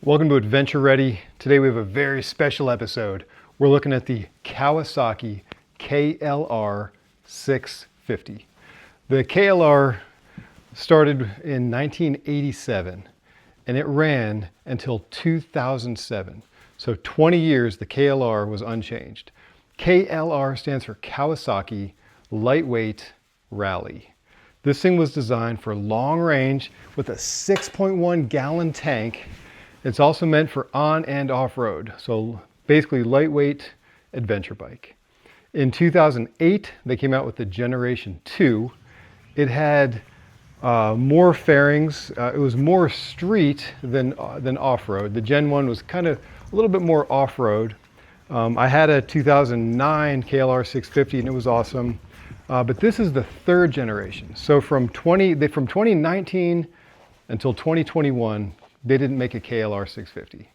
Welcome to Adventure Ready. Today we have a very special episode. We're looking at the Kawasaki KLR 650. The KLR started in 1987 and it ran until 2007. So 20 years the KLR was unchanged. KLR stands for Kawasaki Lightweight Rally. This thing was designed for long range with a 6.1 gallon tank. It's also meant for on and off-road, so basically lightweight adventure bike. In 2008, they came out with the Generation 2. It had more fairings. It was more street than off-road. The Gen 1 was kind of a little bit more off-road. I had a 2009 KLR 650 and it was awesome. But this is the third generation. So from 2019 until 2021, they didn't make a KLR 650.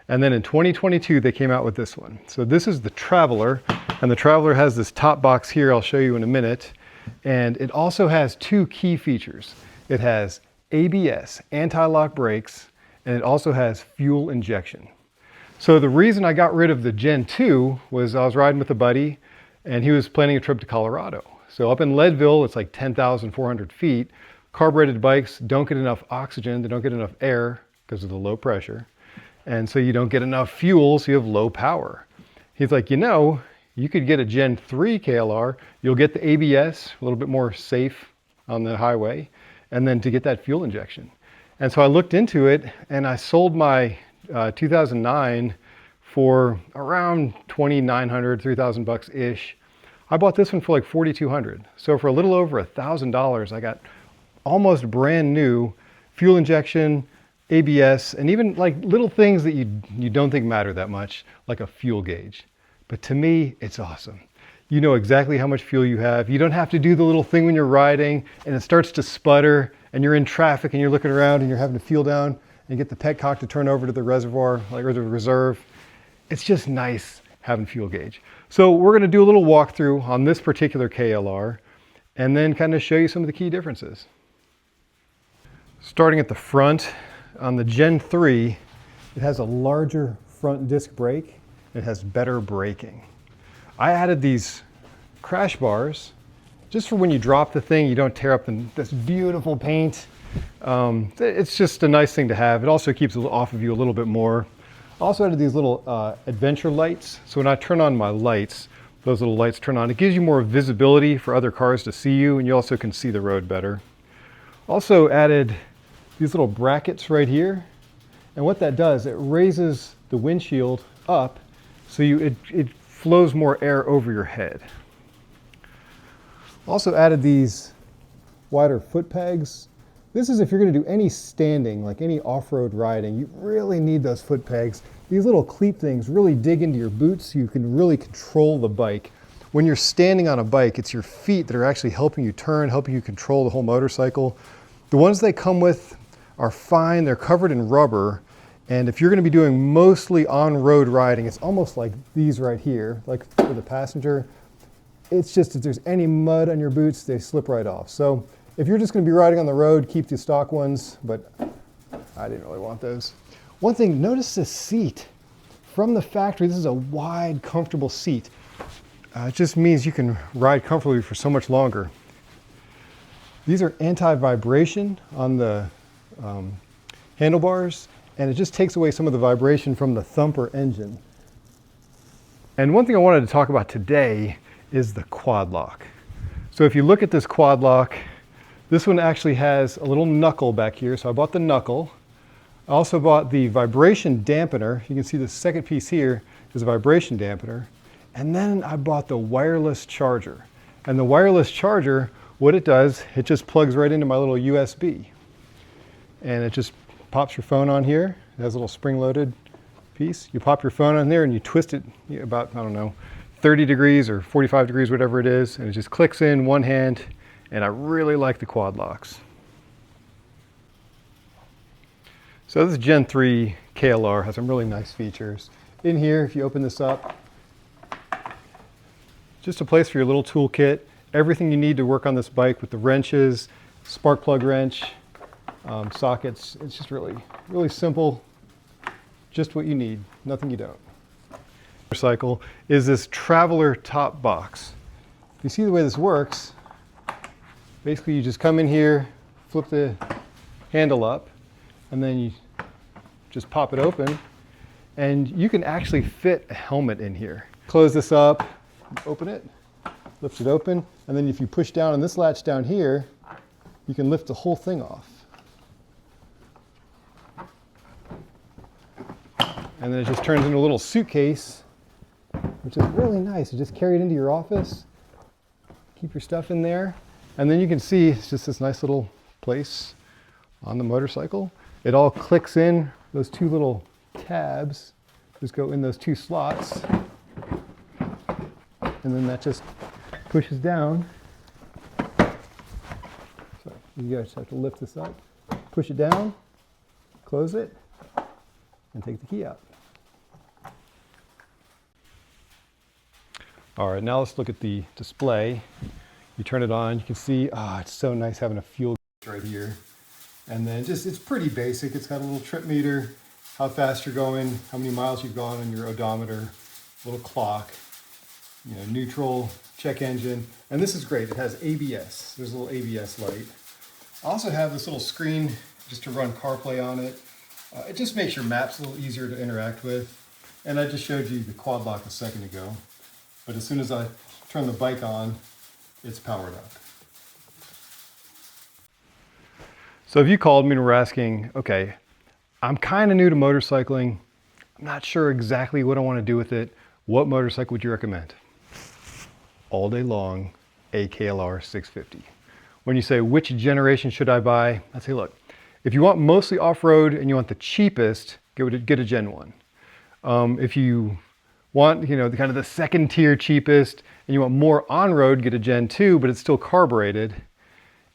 And then in 2022, they came out with this one. So this is the Traveler, and the Traveler has this top box here I'll show you in a minute. And it also has two key features. It has ABS, anti-lock brakes, and it also has fuel injection. So the reason I got rid of the Gen 2 was I was riding with a buddy, and he was planning a trip to Colorado. So up in Leadville, it's like 10,400 feet. Carbureted bikes don't get enough oxygen, they don't get enough air because of the low pressure. And so you don't get enough fuel, so you have low power. He's like, you know, you could get a Gen 3 KLR, you'll get the ABS, a little bit more safe on the highway, and then to get that fuel injection. And so I looked into it and I sold my 2009 for around $2,900, $3,000-ish. I bought this one for like $4,200. So for a little over $1,000, I got almost brand new fuel injection, ABS, and even like little things that you don't think matter that much, like a fuel gauge. But to me, it's awesome. You know exactly how much fuel you have. You don't have to do the little thing when you're riding and it starts to sputter and you're in traffic and you're looking around and you're having to feel down and you get the petcock to turn over to the reservoir, like or the reserve. It's just nice having fuel gauge. So we're gonna do a little walkthrough on this particular KLR and then kind of show you some of the key differences. Starting at the front, on the Gen 3, it has a larger front disc brake. It has better braking. I added these crash bars just for when you drop the thing, you don't tear up this beautiful paint. It's just a nice thing to have. It also keeps it off of you a little bit more. I also added these little adventure lights. So when I turn on my lights, those little lights turn on. It gives you more visibility for other cars to see you, and you also can see the road better. Also added these little brackets right here. And what that does, it raises the windshield up so it flows more air over your head. Also added these wider foot pegs. This is if you're going to do any standing, like any off-road riding, you really need those foot pegs. These little cleat things really dig into your boots so you can really control the bike. When you're standing on a bike, it's your feet that are actually helping you turn, helping you control the whole motorcycle. The ones they come with are fine, they're covered in rubber, and if you're going to be doing mostly on-road riding, it's almost like these right here, like for the passenger. It's just if there's any mud on your boots, they slip right off. So if you're just going to be riding on the road, keep the stock ones, but I didn't really want those. One thing, notice this seat. From the factory, this is a wide, comfortable seat. It just means you can ride comfortably for so much longer. These are anti-vibration on the handlebars, and it just takes away some of the vibration from the thumper engine. And one thing I wanted to talk about today is the quad lock. So if you look at this quad lock, this one actually has a little knuckle back here. So I bought the knuckle. I also bought the vibration dampener. You can see the second piece here is a vibration dampener. And then I bought the wireless charger. And the wireless charger, what it does, it just plugs right into my little USB. And it just pops your phone on here. It has a little spring-loaded piece. You pop your phone on there and you twist it about, I don't know, 30 degrees or 45 degrees, whatever it is, and it just clicks in one hand, and I really like the quad locks. So this Gen 3 KLR has some really nice features. In here, if you open this up, just a place for your little toolkit, everything you need to work on this bike with the wrenches, spark plug wrench, sockets. It's just really simple. just what you need, nothing you don't. Motorcycle is this traveler top box. You see the way this works. Basically, you just come in here, flip the handle up, and then you just pop it open, and you can actually fit a helmet in here. Close this up, open it, lift it open, and then if you push down on this latch down here, you can lift the whole thing off. And then it just turns into a little suitcase, which is really nice. You just carry it into your office, keep your stuff in there, and then you can see it's just this nice little place on the motorcycle. It all clicks in. Those two little tabs just go in those two slots, and then that just pushes down. So you guys have to lift this up, push it down, close it, and take the key out. All right, now let's look at the display. You turn it on, you can see, it's so nice having a fuel gauge right here. And then it's pretty basic. It's got a little trip meter, how fast you're going, how many miles you've gone on your odometer, little clock, neutral, check engine. And this is great, it has ABS. There's a little ABS light. I also have this little screen just to run CarPlay on it. It just makes your maps a little easier to interact with. And I just showed you the quad lock a second ago. But as soon as I turn the bike on, it's powered up. So if you called me and were asking, okay, I'm kind of new to motorcycling, I'm not sure exactly what I want to do with it, what motorcycle would you recommend? All day long, a KLR 650. When you say, which generation should I buy? I'd say, look, if you want mostly off-road and you want the cheapest, get a Gen 1. If you want, the kind of the second tier cheapest, and you want more on-road, get a Gen 2, but it's still carbureted.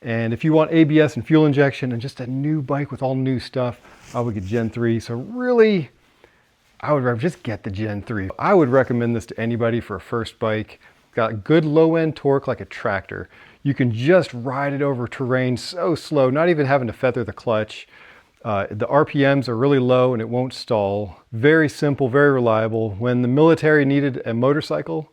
And if you want ABS and fuel injection and just a new bike with all new stuff, I would get Gen 3. So really, I would just get the Gen 3. I would recommend this to anybody for a first bike. Got good low-end torque like a tractor. You can just ride it over terrain so slow, not even having to feather the clutch. The RPMs are really low and it won't stall. Very simple, very reliable. When the military needed a motorcycle,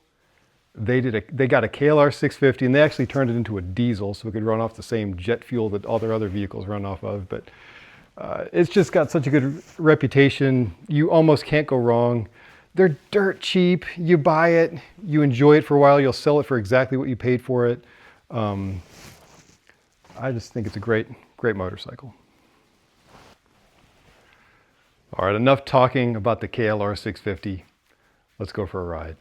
they got a KLR 650 and they actually turned it into a diesel so it could run off the same jet fuel that all their other vehicles run off of. But it's just got such a good reputation. You almost can't go wrong. They're dirt cheap. You buy it, you enjoy it for a while, you'll sell it for exactly what you paid for it. I just think it's a great motorcycle. All right, enough talking about the KLR 650. Let's go for a ride.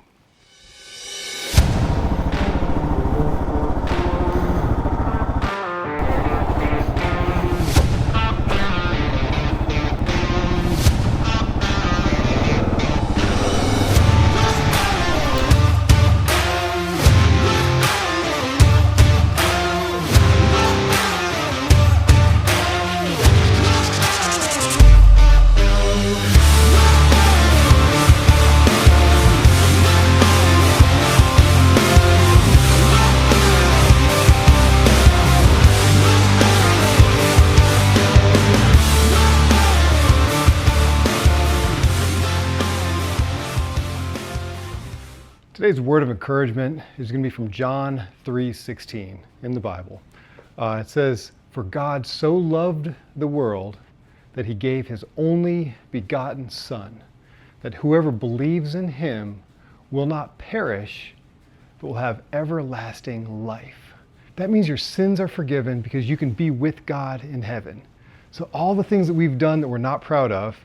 Today's word of encouragement is going to be from John 3:16 in the Bible. It says, "For God so loved the world that he gave his only begotten Son, that whoever believes in him will not perish, but will have everlasting life." That means your sins are forgiven because you can be with God in heaven. So all the things that we've done that we're not proud of,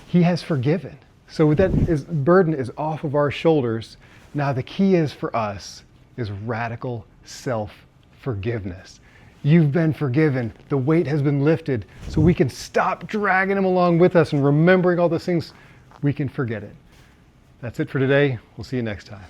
he has forgiven. So burden is off of our shoulders. Now the key is for us is radical self-forgiveness. You've been forgiven. The weight has been lifted so we can stop dragging him along with us and remembering all those things. We can forget it. That's it for today. We'll see you next time.